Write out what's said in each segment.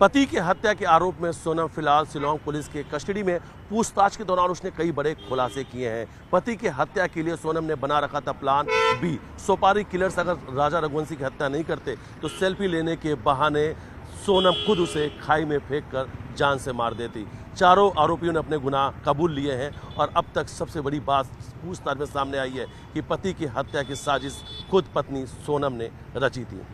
पति की हत्या के आरोप में सोनम फिलहाल शिलोंग पुलिस के कस्टडी में। पूछताछ के दौरान उसने कई बड़े खुलासे किए हैं। पति की हत्या के लिए सोनम ने बना रखा था प्लान बी। सोपारी किलर्स अगर राजा रघुवंशी की हत्या नहीं करते तो सेल्फी लेने के बहाने सोनम खुद उसे खाई में फेंक कर जान से मार देती। चारों आरोपियों ने अपने गुनाह कबूल लिए हैं और अब तक सबसे बड़ी बात पूछताछ में सामने आई है कि पति की हत्या की साजिश खुद पत्नी सोनम ने रची थी।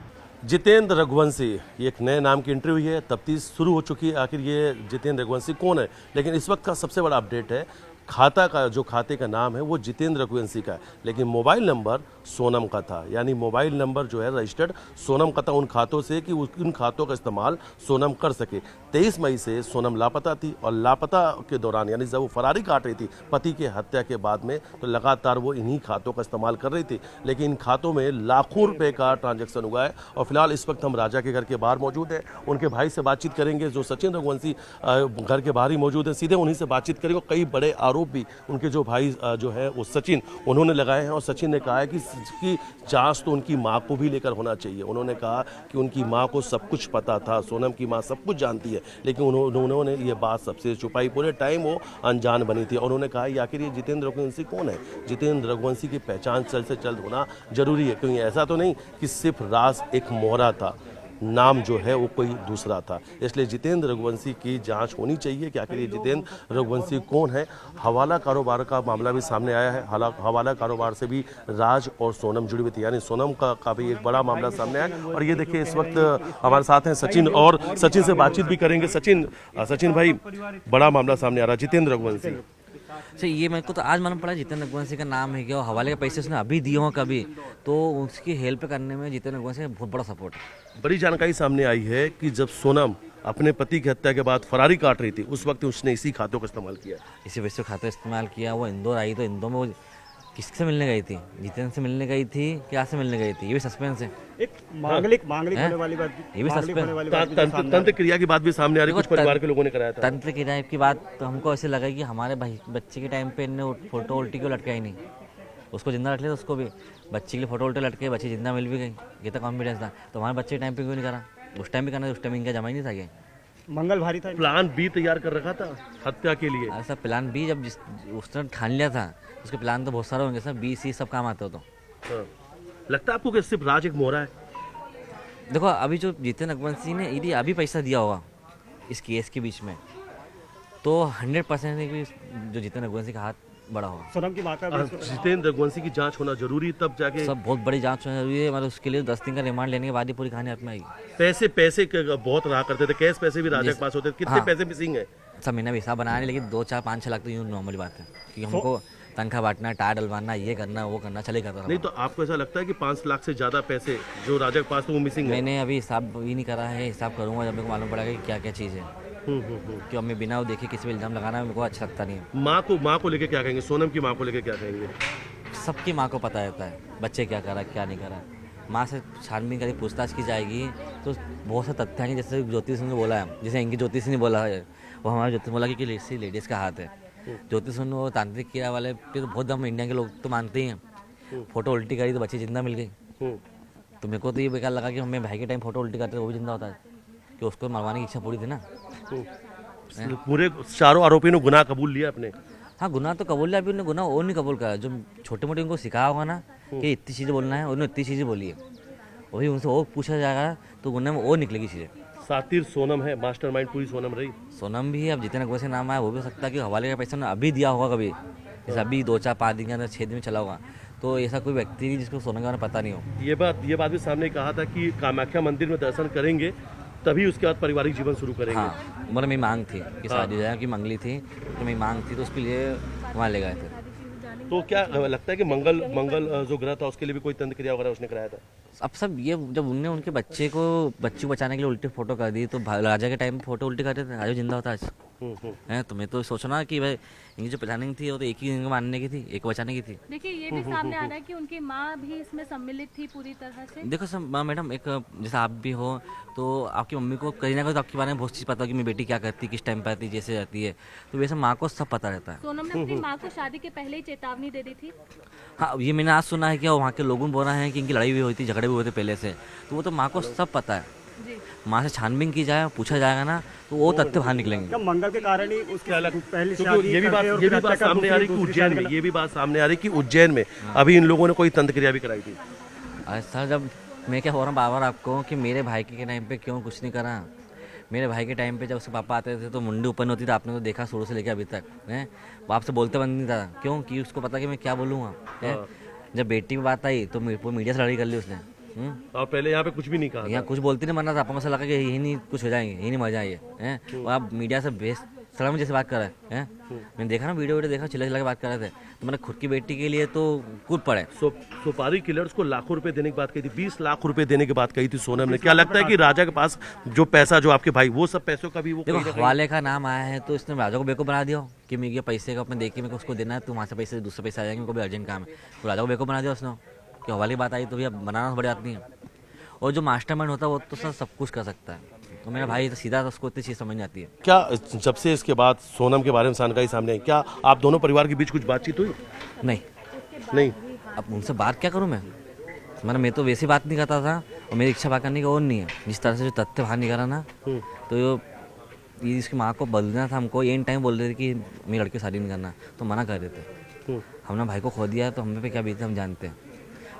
जितेंद्र रघुवंशी, ये एक नए नाम की एंट्री हुई है, तफ्तीश शुरू हो चुकी है आखिर ये जितेंद्र रघुवंशी कौन है। लेकिन इस वक्त का सबसे बड़ा अपडेट है खाते का नाम है वो जितेंद्र रघुवंशी का है, लेकिन मोबाइल नंबर सोनम का था। यानी मोबाइल नंबर जो है रजिस्टर्ड सोनम का था उन खातों से कि उन खातों का इस्तेमाल सोनम कर सके। 23 मई से सोनम लापता थी और लापता के दौरान यानी जब वो फरारी काट रही थी पति की हत्या के बाद में, तो लगातार वो इन्हीं खातों का इस्तेमाल कर रही थी। लेकिन इन खातों में लाखों रुपए का ट्रांजैक्शन हुआ है। और फिलहाल इस वक्त हम राजा के घर के बाहर मौजूद हैं, उनके भाई से बातचीत करेंगे जो सचिन रघुवंशी घर के बाहर ही मौजूद है, सीधे उन्हीं से बातचीत करेंगे। कई बड़े आरोप भी उनके जो भाई जो है वो सचिन उन्होंने लगाए हैं और सचिन ने कहा है कि इसकी जांच तो उनकी मां को भी लेकर होना चाहिए। उन्होंने कहा कि उनकी मां को सब कुछ पता था, सोनम की मां सब कुछ जानती है, लेकिन उन्होंने ये बात सबसे छुपाई। पूरे टाइम वो अनजान बनी थी। उन्होंने कहा कि आखिर ये जितेंद्र रघुवंशी कौन है। जितेंद्र रघुवंशी की पहचान जल्द से जल्द होना जरूरी है, क्योंकि ऐसा तो नहीं कि सिर्फ राज एक मोहरा था, नाम जो है वो कोई दूसरा था। इसलिए जितेंद्र रघुवंशी की जांच होनी चाहिए कि आखिर ये जितेंद्र रघुवंशी कौन है। हवाला कारोबार का मामला भी सामने आया है। हवाला कारोबार से भी राज और सोनम जुड़ी हुई थी, यानी सोनम का भी एक बड़ा मामला सामने आया। और ये देखिए इस वक्त हमारे साथ हैं सचिन, और सचिन से बातचीत भी करेंगे। सचिन भाई, बड़ा मामला सामने आ रहा है जितेंद्र रघुवंशी। अच्छा, ये मेरे को तो आज मालूम पड़ा जितेंद्र रघुवंशी का नाम है क्या, और हवाले के पैसे उसने अभी दिए हों कभी, तो उसकी हेल्प करने में जितेंद्र रघुवंशी का बहुत बड़ा सपोर्ट है। बड़ी जानकारी सामने आई है कि जब सोनम अपने पति की हत्या के बाद फरारी काट रही थी उस वक्त उसने इसी खातों का इस्तेमाल किया, इसी वजह से खाता इस्तेमाल किया। वो इंदौर आई तो इंदौर में वो किससे मिलने गई थी, जितेंद्र से मिलने गई थी, क्या से मिलने गई थी, ये भी सस्पेंस है। एक मांगलिक होने वाली बात, ये भी सस्पेंस। तंत्र क्रिया की बात भी सामने आ रही है, कुछ परिवार के लोगों ने कराया था। तंत्र क्रिया की बात तो हमको ऐसे लगा कि हमारे बच्चे के टाइम पे इन्हें फोटो उल्टी क्यों लटकाई नहीं, उसको जिंदा रख लिया, उसको भी बच्चे के लिए फोटो उल्टे लटके, बच्ची जिंदा मिल भी गई, ये तो कॉन्फिडेंस था। तो हमारे बच्चे के टाइम पे क्यों नहीं करा, उस टाइम भी करना, उस टाइम इनका जमा ही नहीं था। क्या मंगल भारी था, प्लान बी तैयार कर रखा था हत्या के लिए। ऐसा प्लान बी जब उसने ठान लिया था, उसके प्लान तो बहुत सारे होंगे सर, बी सी सब काम आते हो तो। लगता है आपको कि सिर्फ राज एक मोहरा है? देखो अभी जो जितेंद्र रघुवंशी ने यदि अभी पैसा दिया होगा इस केस के बीच में, तो 100% जो जितेंद्र रघुवंशी का हाथ बड़ा होगा। सोनम की मां का जितेंद्र रघुवंशी की जांच होना जरूरी, तब जाके सब बहुत बड़ी जांच होना जरूरी है। मतलब उसके लिए 10 दिन का रिमांड लेने के बाद ही पूरी कहानी हाथ में आएगी। पैसे बहुत रहा करते थे, कैश पैसे भी राजा के पास होते थे, कितने हाँ। पैसे मिसिंग है? सब महीना भी हिसाब बनाया नहीं, लेकिन 2, 4, 5, 6 लाख तो यूँ नॉर्मल बात है, क्योंकि हमको तनख्वाह बांटना, टायर डलवाना, ये करना वो करना चलेगा। नहीं तो आपको ऐसा लगता है कि 5 लाख से ज्यादा पैसे जो राजा के पास तो वो मिसिंग है? मैंने अभी हिसाब भी नहीं करा है, हिसाब करूंगा जब मेरे को मालूम पड़ेगा कि क्या क्या चीज़ है। क्यों मैं बिना देखे किसी पे इल्जाम लगाना मेरे को अच्छा लगता नहीं है। माँ को लेके क्या कहेंगे, सोनम की माँ को लेके क्या कहेंगे? सबकी माँ को पता रहता है बच्चे क्या करा क्या नहीं करा। माँ से छानबीन करके पूछताछ की जाएगी तो बहुत से तथ्य आएंगे। जैसे ज्योतिष ने बोला है, जैसे इनकी ज्योतिष ने बोला है, वो हमारे ज्योतिष बोला कि लेडीज़ का हाथ है। ज्योतिष वो तांत्रिक क्रिया वाले पे तो बहुत हम इंडिया के लोग तो मानते ही हैं। फोटो उल्टी करी तो बच्ची जिंदा मिल गई। तो मेरे को तो ये बेकार लगा कि हमें भाई के टाइम फोटो उल्टी करते वो भी जिंदा होता है, कि उसको मरवाने की इच्छा पूरी थी ना। पूरे चारों आरोपियों ने गुनाह कबूल लिया अपने? हाँ, गुनाह तो कबूल लिया, अभी उन्होंने गुनाह और नहीं कबूल करा। जो छोटे मोटे उनको सिखाया होगा ना कि इतनी चीज़ें बोलना है, उन्होंने इतनी चीज़ें बोली है, वही उनसे वो पूछा जाएगा तो गुनाह में और निकलेगी चीज़ें। सातिर सोनम है, मास्टरमाइंड पूरी सोनम रही। सोनम भी है, अब जितेंद्र रघुवंशी नाम आया वो भी हो सकता है कि हवाले का पैसा उन्होंने अभी दिया होगा कभी, जैसे अभी 2, 4, 5 दिन के अंदर 6 दिन में चला होगा। तो ऐसा कोई व्यक्ति नहीं जिसको सोनम के बारे में पता नहीं हो। ये बात भी सामने कहा था कि कामाख्या मंदिर में दर्शन करेंगे तभी उसके बाद पारिवारिक जीवन शुरू करेंगे। हाँ, मतलब मेरी मांग थी कि शादी जाए की मंगली थी, तो मेरी मांग थी तो उसके लिए वहाँ ले गए थे। तो क्या लगता है कि मंगल जो ग्रह था उसके लिए भी कोई तंत्र क्रिया वगैरह उसने कराया था? अब सब ये जब उनने उनके बच्चे को बचाने के लिए उल्टी फोटो कर दी, तो राजा के टाइम फोटो उल्टी करते थे, राजा जिंदा होता आज है। तो मैं तो सोचो ना कि भाई इनकी जो प्लानिंग थी वो तो एक ही इनको मारने की थी, एक बचाने की थी। देखिए ये भी सामने आ रहा है कि उनकी माँ भी इसमें सम्मिलित थी पूरी तरह से। देखो सब मैडम, एक जैसे आप भी हो तो आपकी मम्मी को कहीं ना कहीं तो आपके बारे में बहुत चीज़ पता हो कि मेरी बेटी क्या करती, किस टाइम पर आती, जैसे जाती है, तो वैसे माँ को सब पता रहता है। सोनम ने अपनी माँ को शादी के पहले ही चेतावनी दे दी थी। हाँ, ये मैंने आज सुना है कि वहाँ के लोगों ने बोला है कि इनकी लड़ाई भी हुई थी, झगड़े भी हुए थे पहले से, तो वो तो माँ को सब पता है। माँ से छानबीन की जाए, पूछा जाएगा ना, तो वो तथ्य बाहर निकलेंगे। क्या मंगल के कारण ही उसके पहली क्योंकि शादी ये भी करके और बात फिर हत्या कर सामने आ रही कि दूसरी उज्जैन शादी में, ये भी बात सामने आ रही कि उज्जैन में अभी इन लोगों ने कोई तंत्रक्रिया भी कराई थी। सर जब मैं क्या हो रहा हूँ बार बार आपको कि मेरे भाई के टाइम पे क्यों कुछ नहीं करा। मेरे भाई के टाइम पे जब उसके पापा आते थे तो मुंडी ऊपर नहीं होती थी, आपने तो देखा शुरू से लेकर अभी तक हैं। वो आपसे बोलते बंद नहीं था, क्यों कि उसको पता कि मैं क्या बोलूँगा। जब बेटी की बात आई तो वो मीडिया से लड़ाई कर ली उसने। और पहले यहाँ पे कुछ भी नहीं कहा यहाँ कुछ बोलती नहीं, मरना था, आपको ऐसा लगा कि यही नहीं कुछ हो जाएंगे, यही नहीं मर जाएंगे हैं। और आप मीडिया से बेस सड़क में जैसे बात कर रहे हैं। मैंने देखा ना वीडियो देखा, चिल्ला चिल्ला के बात कर रहे थे, तो मैंने खुद की बेटी के लिए तो कूद पड़े। सुपारी किलर्स को लाखों रुपए देने की बात कही थी, 20 लाख रुपए देने की बात कही थी सोनम ने। क्या लगता है कि राजा के पास जो पैसा, जो आपके भाई, वो सब पैसों का भी वो देखो कहीं ना कहीं- हवाले का नाम आया है तो इसने राजा को बेवकूफ़ बना दिया कि मेरे ये पैसे का अपने देख के मेरे को उसको देना है, तो वहाँ से पैसे दूसरे पैसे आ जाएंगे, मेरे को भी अर्जेंट काम है, तो राजा को बेवकूफ़ बना दिया उसने कि हवाले की बात आई तो भैया बनाना बड़ी बात नहीं है। और जो मास्टरमाइंड होता है वो तो सर सब कुछ कर सकता है, तो मेरा भाई तो सीधा उसको इतनी चीज़ समझ नहीं आती है। क्या जब से इसके बाद सोनम के बारे में जानकारी सामने आई, क्या आप दोनों परिवार के बीच कुछ बातचीत हुई? नहीं। अब उनसे बात क्या करूँ मैं तो वैसे बात नहीं करता था, और मेरी इच्छा बात करने की और नहीं है। जिस तरह से जो तथ्य बाहर निकला ना, तो ये इसकी माँ को बदलना था हमको, एन टाइम बोल रहे थे कि मेरी लड़की शादी नहीं करना, तो मना कर रहे थे। हमने भाई को खो दिया है तो हमें पे क्या बीते हम जानते हैं।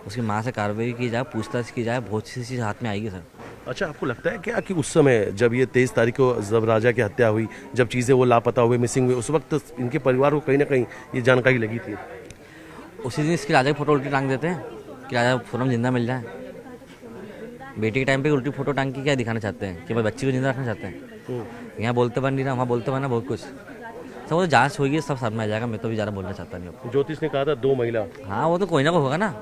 उसकी माँ से कार्रवाई की जाए, पूछताछ की जाए, बहुत सी चीज़ हाथ में आएगी सर। अच्छा, आपको लगता है क्या कि उस समय जब ये 23 तारीख को जब राजा की हत्या हुई, जब चीज़ें वो लापता हुए, मिसिंग हुए, उस वक्त इनके परिवार को कहीं ना कहीं ये जानकारी लगी थी? उसी दिन इसकी राजा की फोटो उल्टी टांग देते हैं कि राजा सोनम जिंदा मिल जाए। बेटी के टाइम पे उल्टी फोटो टांग के क्या दिखाना चाहते हैं कि भाई बच्ची को जिंदा रखना चाहते हैं। यहाँ बोलते बन नहीं रहा, वहाँ बोलते बना बहुत कुछ। सब वो जांच होगी, सब सामने आ जाएगा। मैं तो भी ज़्यादा बोलना चाहता नहीं हूँ। ज्योतिष ने कहा था 2 महिला। हाँ वो तो कोई ना कोई होगा ना,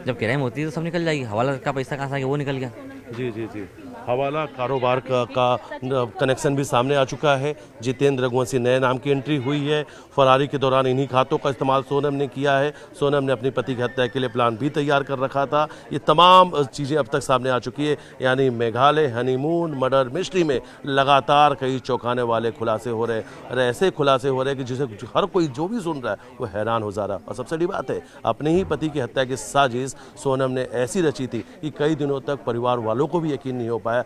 जब क्राइम होती है तो सब निकल जाएगी। हवाला का पैसा कहाँ से आ गया, वो निकल गया। जी। हवाला कारोबार का कनेक्शन भी सामने आ चुका है। जितेंद्र रघुवंशी नए नाम की एंट्री हुई है। फरारी के दौरान इन्हीं खातों का इस्तेमाल सोनम ने किया है। सोनम ने अपनी पति की हत्या के लिए प्लान भी तैयार कर रखा था। ये तमाम चीज़ें अब तक सामने आ चुकी है। यानी मेघालय हनीमून मर्डर मिस्ट्री में लगातार कई चौंकाने वाले खुलासे हो रहे हैं, और ऐसे खुलासे हो रहे हैं कि जिसे हर कोई जो भी सुन रहा है वो हैरान हो जा रहा है। और सबसे बड़ी बात है, अपने ही पति की हत्या की साजिश सोनम ने ऐसी रची थी कि कई दिनों तक परिवार वालों को भी यकीन नहीं हो पाया